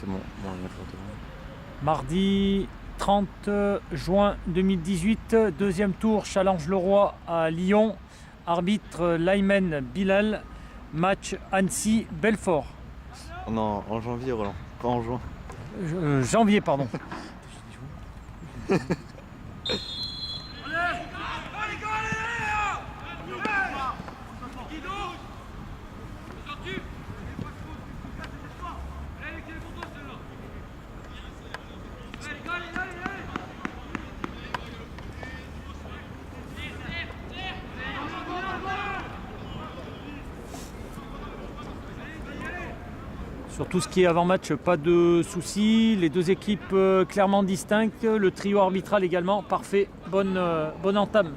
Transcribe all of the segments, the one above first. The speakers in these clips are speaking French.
C'est mon photo. Mardi 30 juin 2018, deuxième tour, Challenge-le-Roi à Lyon. Arbitre Laymen Bilal, match Annecy-Belfort. Non, en janvier, Roland, pas en juin. Janvier, pardon. Sur tout ce qui est avant-match, pas de soucis. Les deux équipes clairement distinctes. Le trio arbitral également, parfait. Bonne entame.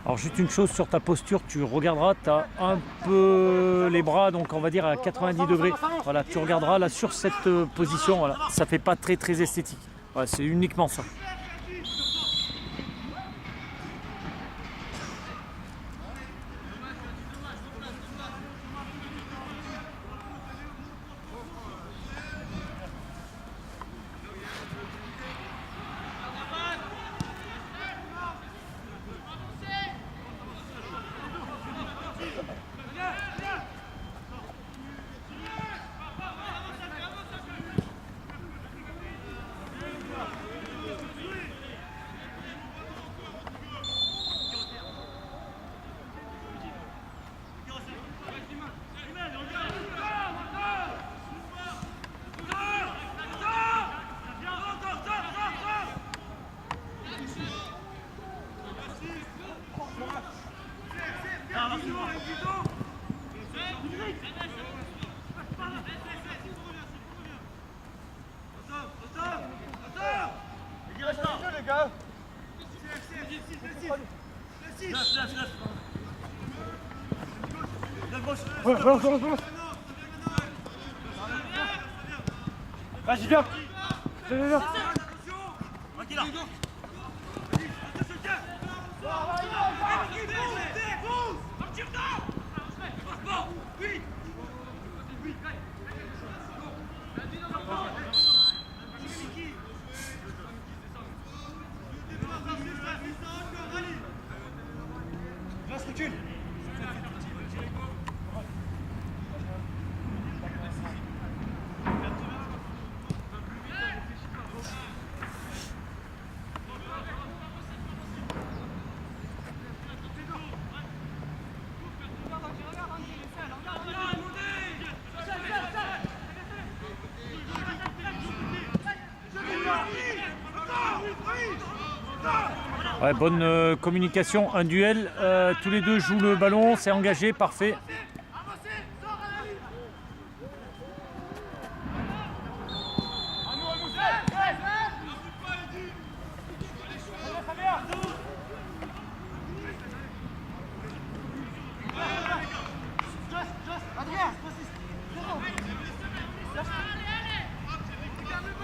Alors juste une chose sur ta posture, tu regarderas, tu as un peu les bras, donc on va dire à 90 degrés. Voilà, tu regarderas là sur cette position, voilà. Ça fait pas très esthétique. Voilà, c'est uniquement ça. Vas-y, viens. Ouais, bonne communication, un duel, tous les deux jouent le ballon, c'est engagé, parfait.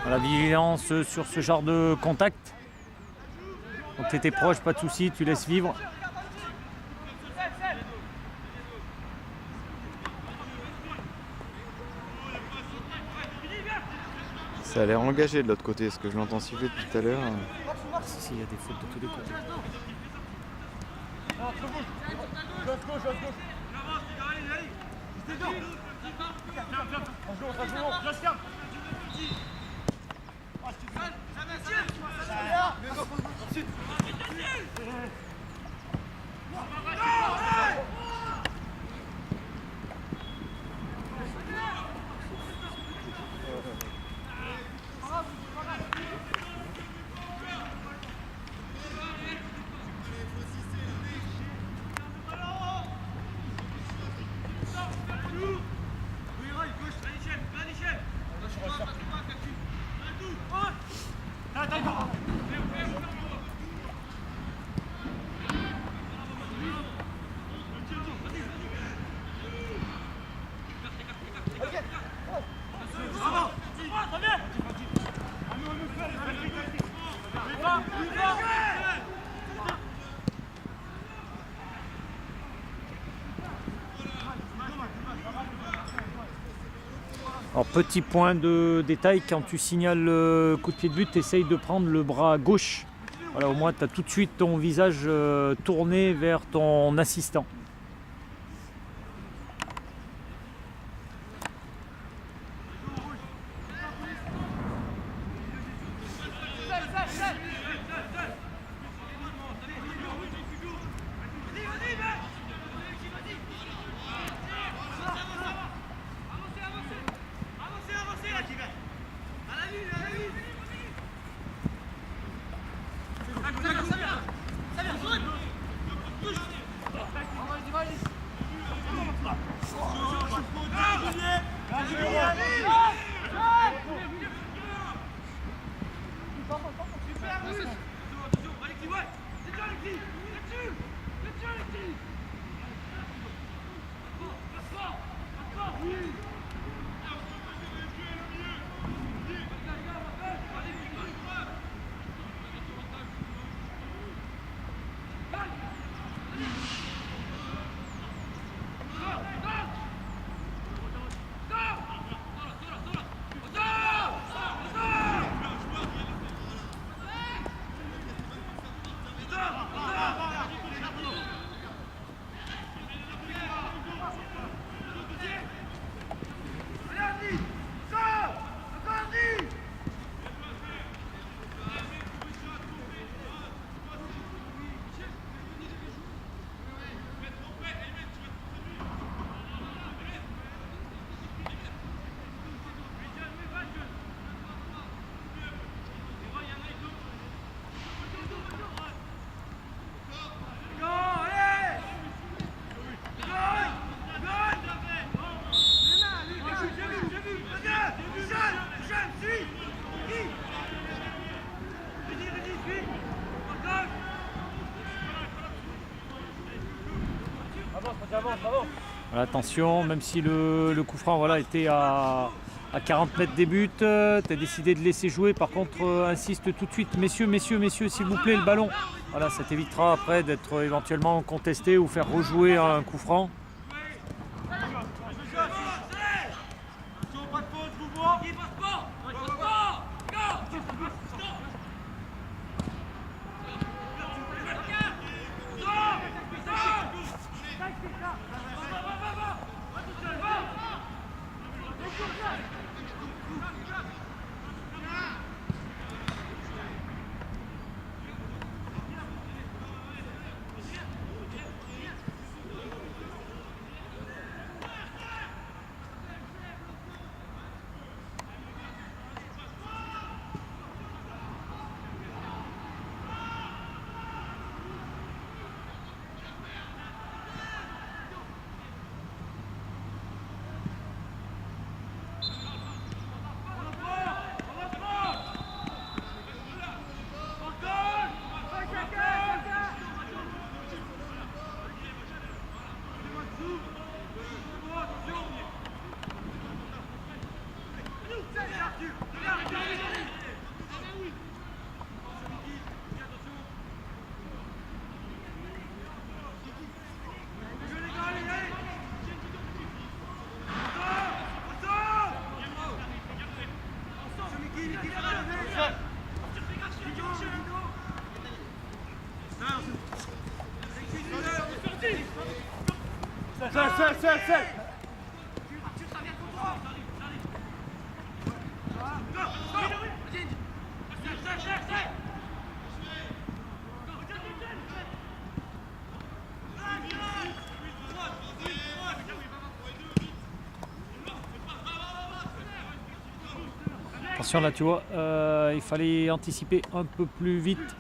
La vigilance sur ce genre de contact. Donc tu étais proche, pas de souci, tu laisses vivre. Ça a l'air engagé de l'autre côté, ce que je l'entends siffler depuis tout à l'heure. Si, il y a des fautes de tous les côtés. Alors petit point de détail, quand tu signales le coup de pied de but, essaye de prendre le bras gauche. Voilà, au moins tu as tout de suite ton visage tourné vers ton assistant. Voilà, attention, même si le coup franc voilà, était à à 40 mètres des buts, tu as décidé de laisser jouer, par contre insiste tout de suite, messieurs, s'il vous plaît, le ballon. Voilà, ça t'évitera après d'être éventuellement contesté ou faire rejouer un coup franc. Attention là, tu vois, il fallait anticiper un peu plus vite.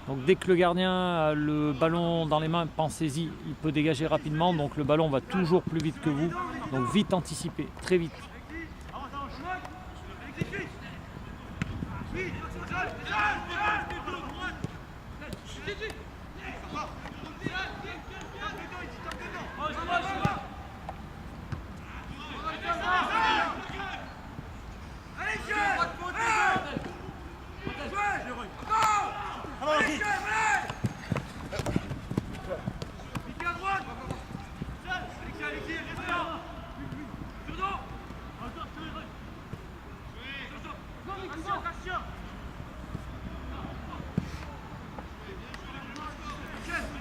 Donc dès que le gardien a le ballon dans les mains, pensez-y, il peut dégager rapidement. Donc le ballon va toujours plus vite que vous. Donc vite anticiper, très vite.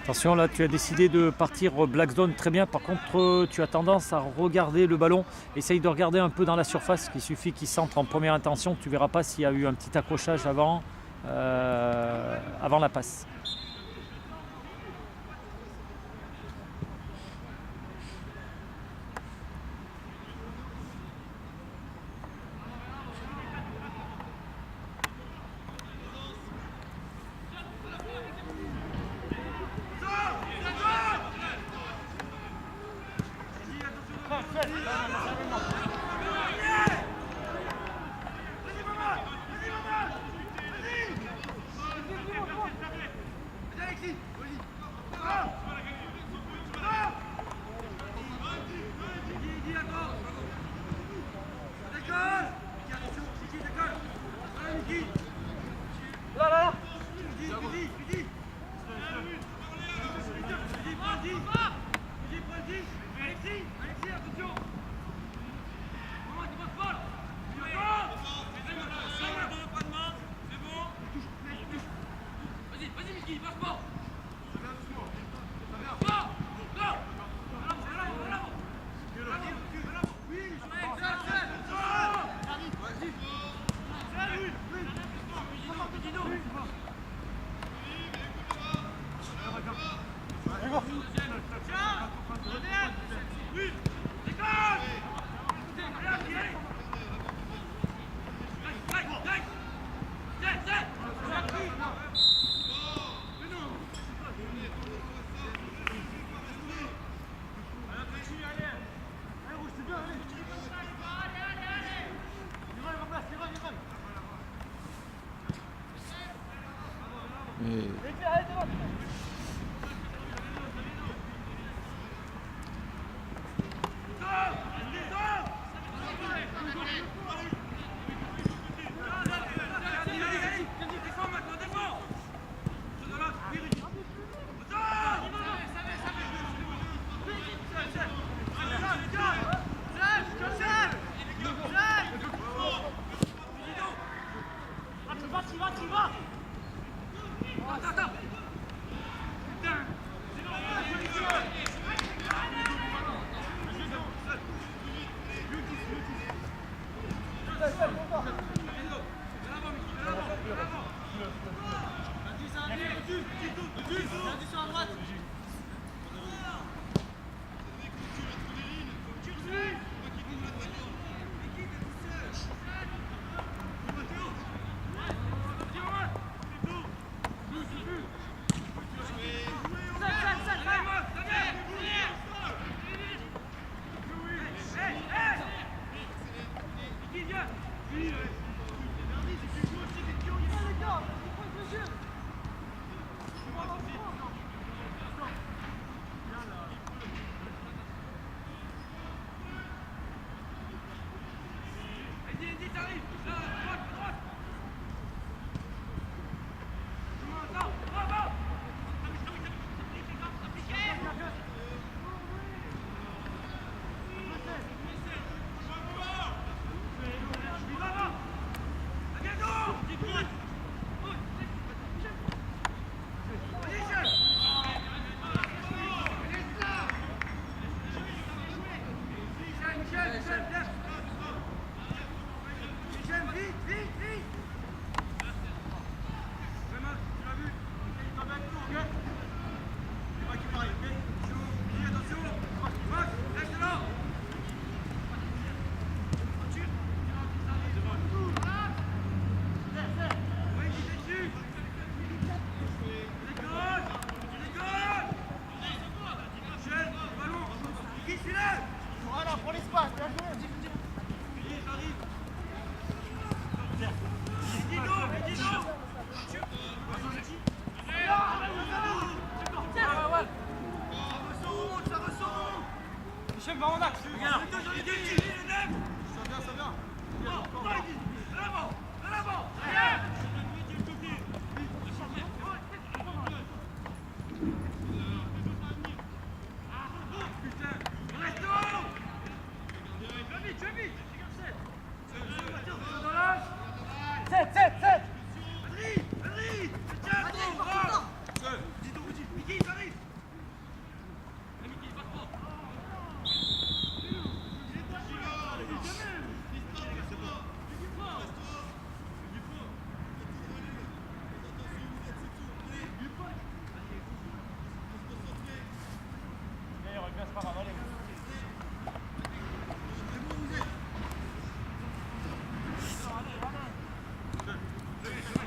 Attention là, tu as décidé de partir black zone, très bien. Par contre, tu as tendance à regarder le ballon. Essaye de regarder un peu dans la surface. Il suffit qu'il centre en première intention. Tu verras pas s'il y a eu un petit accrochage avant la passe.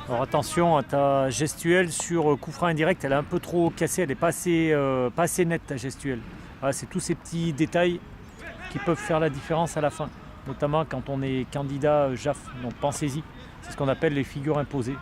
Alors attention à ta gestuelle sur coup franc indirect, elle est un peu trop cassée, elle n'est pas assez nette ta gestuelle. Voilà, c'est tous ces petits détails qui peuvent faire la différence à la fin, notamment quand on est candidat JAF, donc pensez-y, c'est ce qu'on appelle les figures imposées.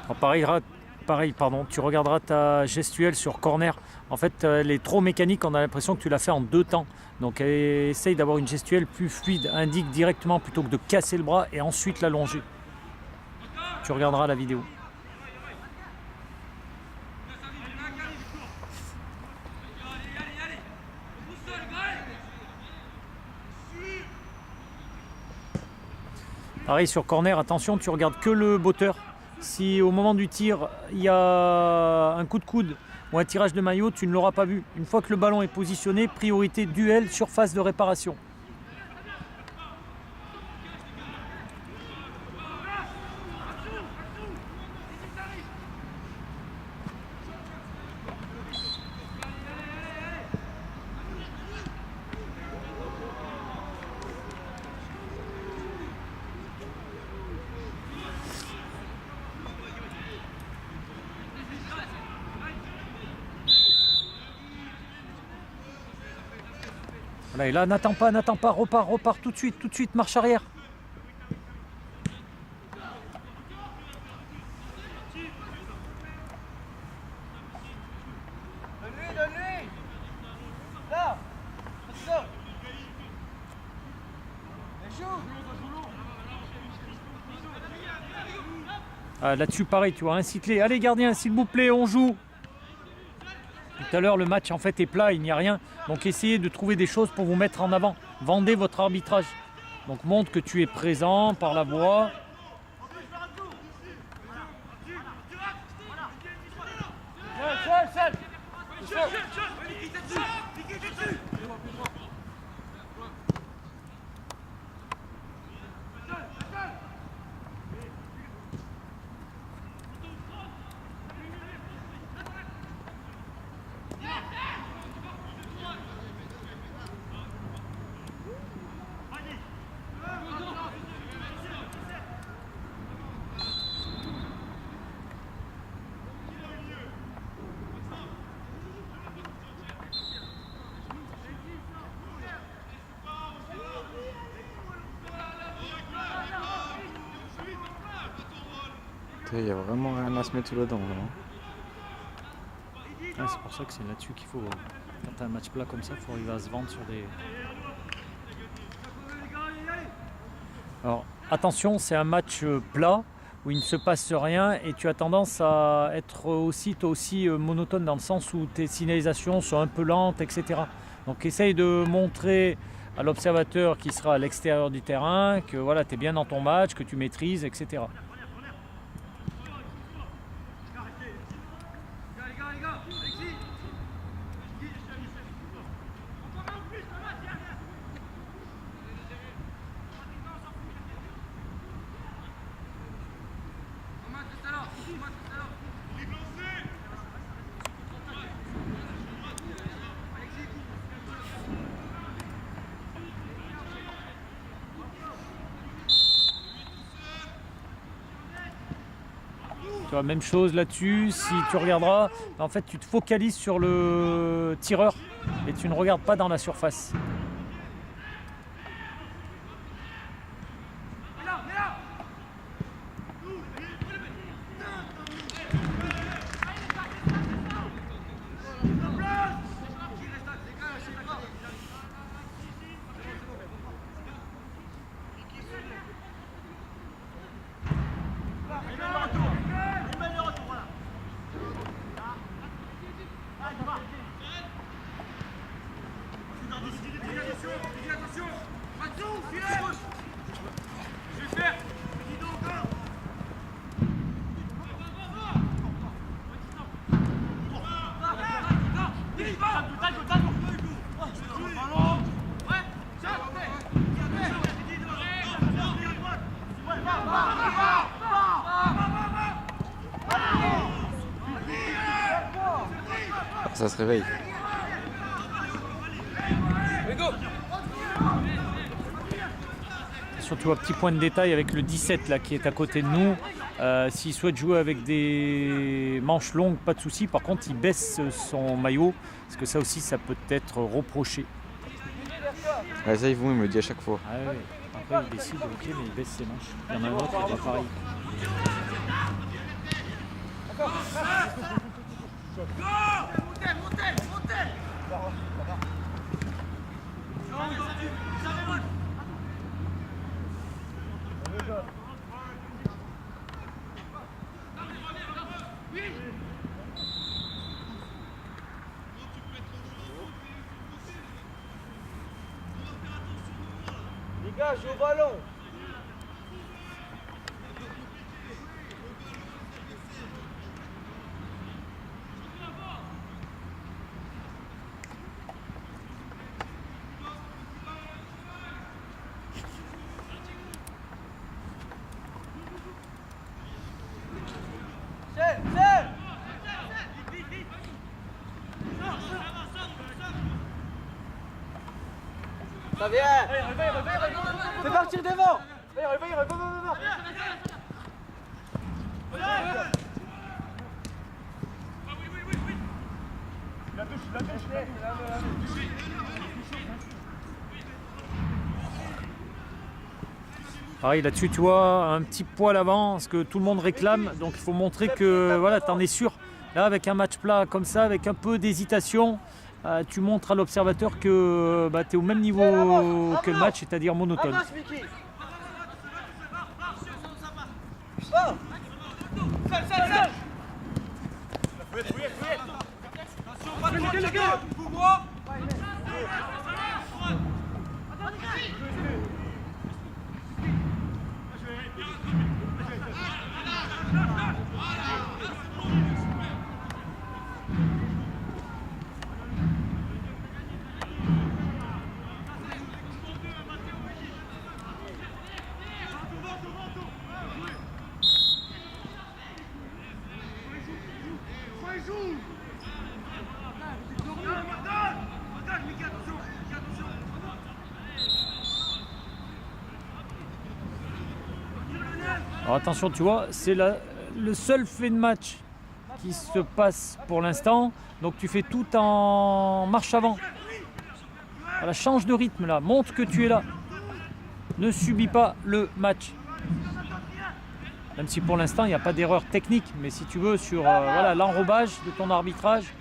Alors pareil, tu regarderas ta gestuelle sur corner. En fait, elle est trop mécanique, on a l'impression que tu l'as fait en 2 temps. Donc essaye d'avoir une gestuelle plus fluide, indique directement plutôt que de casser le bras et ensuite l'allonger. Tu regarderas la vidéo. Pareil sur corner, attention, tu regardes que le botteur. Si au moment du tir, il y a un coup de coude ou un tirage de maillot, tu ne l'auras pas vu. Une fois que le ballon est positionné, priorité duel, surface de réparation. Voilà, et là, n'attends pas, repars tout de suite, marche arrière. Donne-lui. Là. Là-dessus, pareil, tu vois, incite-les. Allez, gardien, s'il vous plaît, on joue. Tout à l'heure, le match en fait est plat, il n'y a rien. Donc essayez de trouver des choses pour vous mettre en avant. Vendez votre arbitrage. Donc montre que tu es présent par la voix. Il n'y a vraiment rien à se mettre sous la dent. Ouais, c'est pour ça que c'est là-dessus qu'il faut. Quand tu as un match plat comme ça, il faut arriver à se vendre sur des. Alors attention, c'est un match plat où il ne se passe rien et tu as tendance à être aussi, toi aussi monotone dans le sens où tes signalisations sont un peu lentes, etc. Donc essaye de montrer à l'observateur qui sera à l'extérieur du terrain que voilà, tu es bien dans ton match, que tu maîtrises, etc. Tu vois, même chose là-dessus, si tu regarderas, en fait tu te focalises sur le tireur et tu ne regardes pas dans la surface. Ça se réveille. Surtout un petit point de détail avec le 17 là qui est à côté de nous. S'il souhaite jouer avec des manches longues, pas de souci. Par contre, il baisse son maillot parce que ça aussi, ça peut être reproché. Ouais, ça, il me le dit à chaque fois. Ah ouais. Après, il décide, ok, mais il baisse ses manches. Il y en a un autre qui va pareil. Dégage au ballon. Ça vient. Fais partir devant. Va. La touche. Pareil là-dessus, tu vois, un petit poil avant, ce que tout le monde réclame. Donc il faut montrer que voilà, tu en es sûr. Là, avec un match plat comme ça, avec un peu d'hésitation, tu montres à l'observateur que tu es au même niveau que le match, c'est-à-dire monotone. Avance, Mickey. Oh. Alors attention, tu vois, c'est le seul fait de match qui se passe pour l'instant. Donc tu fais tout en marche avant. Voilà, change de rythme là, montre que tu es là. Ne subis pas le match. Même si pour l'instant il n'y a pas d'erreur technique, mais si tu veux sur voilà, l'enrobage de ton arbitrage.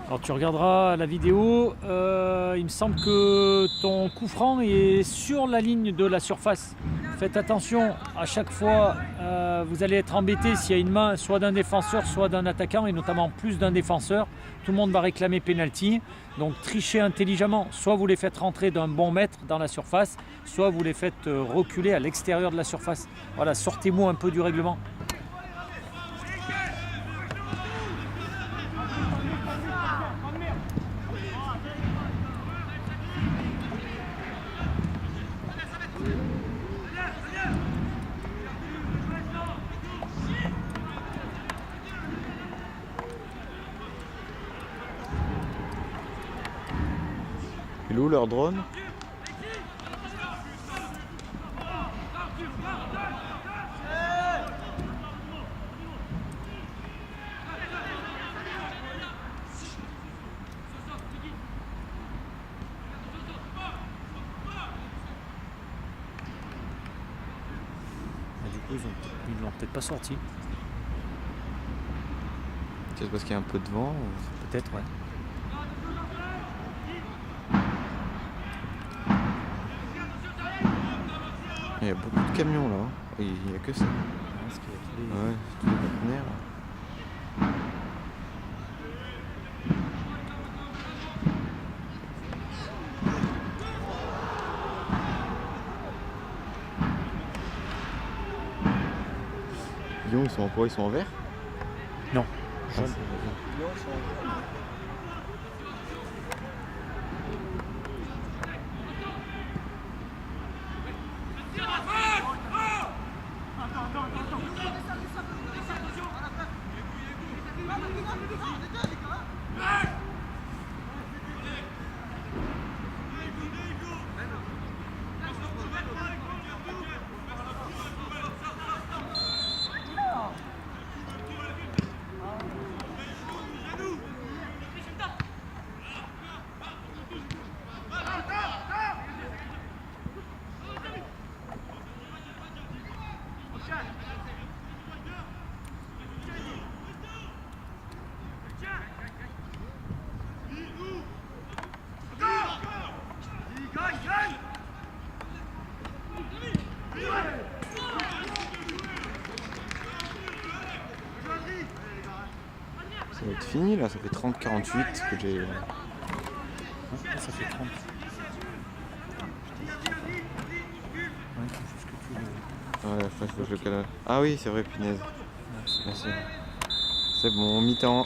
Alors tu regarderas la vidéo, il me semble que ton coup franc est sur la ligne de la surface. Faites attention, à chaque fois vous allez être embêté s'il y a une main soit d'un défenseur soit d'un attaquant et notamment plus d'un défenseur. Tout le monde va réclamer pénalty, donc trichez intelligemment. Soit vous les faites rentrer d'un bon mètre dans la surface, soit vous les faites reculer à l'extérieur de la surface. Voilà, sortez-vous un peu du règlement. Il est où leur drone? Du coup, ils l'ont peut-être pas sorti. C'est parce qu'il y a un peu de vent Peut-être, ouais. Il y a beaucoup de camions là. Il n'y a que ça. Parce qu'il y a tous les- Ouais, tous les conteneurs. Lyon, ils sont en quoi? Ils sont en vert? Non. Ah, Jaune. c'est- Ça va être fini là, ça fait 30-48 que j'ai. Ça fait 30. Ouais, faut que je le cale. Ah oui, c'est vrai, punaise. Merci. C'est bon, mi-temps.